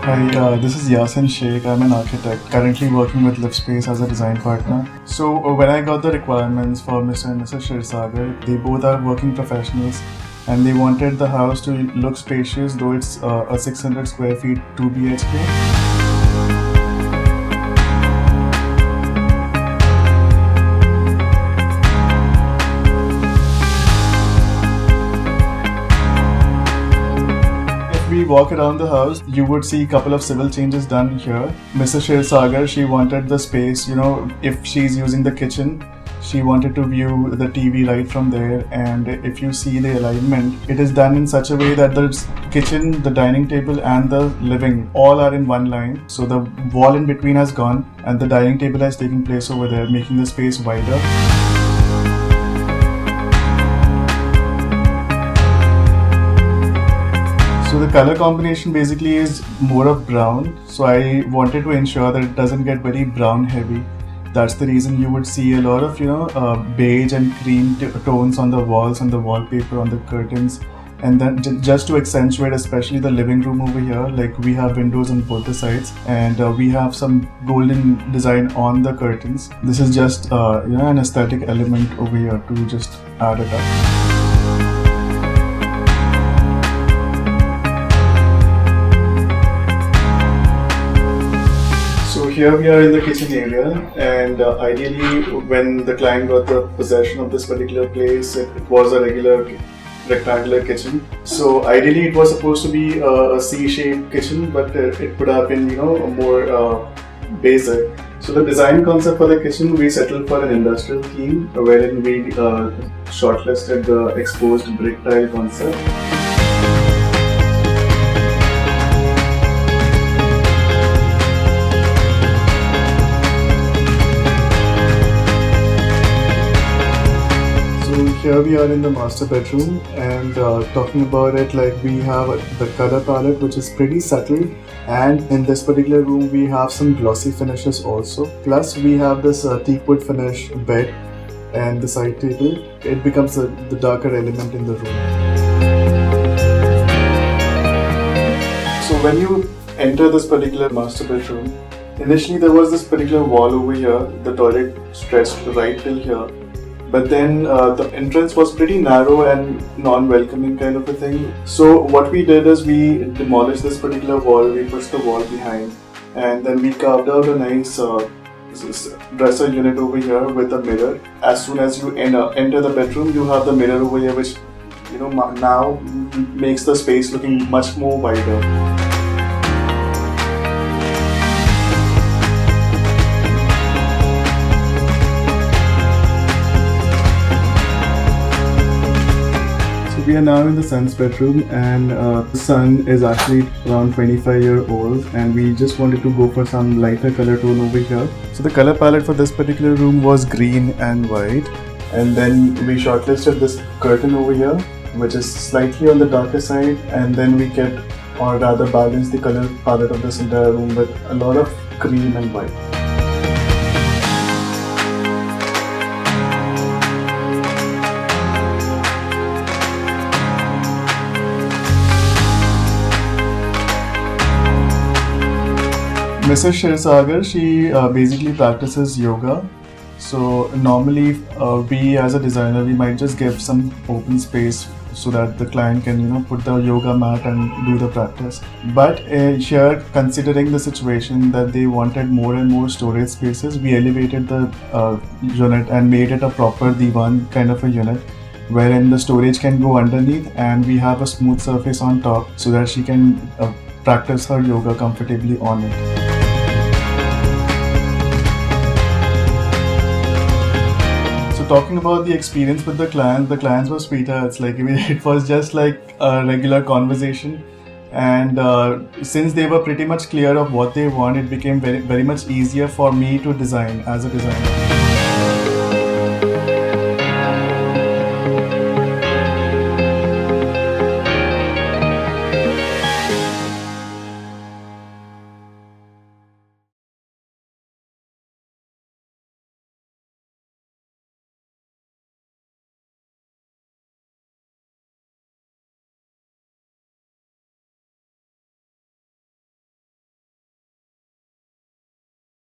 Hi, this is Yasin Sheikh. I'm an architect, currently working with LiveSpace as a design partner. So, when I got the requirements for Mr. and Mrs. Shirsagar, they both are working professionals and they wanted the house to look spacious, though it's a 600 square feet 2 BHK. If we walk around the house, you would see a couple of civil changes done here. Mrs. Shirsagar, she wanted the space, if she's using the kitchen, she wanted to view the TV right from there. And if you see the alignment, it is done in such a way that the kitchen, the dining table, and the living all are in one line. So the wall in between has gone, and the dining table has taken place over there, making the space wider. So the color combination basically is more of brown. So I wanted to ensure that it doesn't get very brown heavy. That's the reason you would see a lot of beige and cream tones on the walls, on the wallpaper, on the curtains. And then just to accentuate especially the living room over here, like we have windows on both the sides, and we have some golden design on the curtains. This is just an aesthetic element over here to just add it up. So here we are in the kitchen area, and ideally when the client got the possession of this particular place, it was a regular rectangular kitchen. So ideally it was supposed to be a C-shaped kitchen, but it could have been more basic. So the design concept for the kitchen, we settled for an industrial theme wherein we shortlisted the exposed brick tile concept. Here we are in the master bedroom, and talking about it, like we have the color palette which is pretty subtle, and in this particular room we have some glossy finishes also. Plus we have this teakwood finish bed and the side table. It becomes the darker element in the room. So when you enter this particular master bedroom, initially there was this particular wall over here, the toilet stretched right till here. But then the entrance was pretty narrow and non-welcoming kind of a thing. So what we did is we demolished this particular wall, we pushed the wall behind, and then we carved out a nice dresser unit over here with a mirror. As soon as you enter the bedroom, you have the mirror over here, which now makes the space looking much more wider. We are now in the son's bedroom, and the son is actually around 25-year-old, and we just wanted to go for some lighter color tone over here. So the color palette for this particular room was green and white, and then we shortlisted this curtain over here, which is slightly on the darker side, and then we kept, or rather balanced the color palette of this entire room with a lot of cream and white. Mrs. Shirsagar, she basically practices yoga. So normally we as a designer, we might just give some open space so that the client can put the yoga mat and do the practice. But here, considering the situation that they wanted more and more storage spaces, we elevated the unit and made it a proper divan kind of a unit, wherein the storage can go underneath and we have a smooth surface on top so that she can practice her yoga comfortably on it. Talking about the experience with the clients were sweethearts. Like it was just like a regular conversation, and since they were pretty much clear of what they want, it became very, very much easier for me to design as a designer.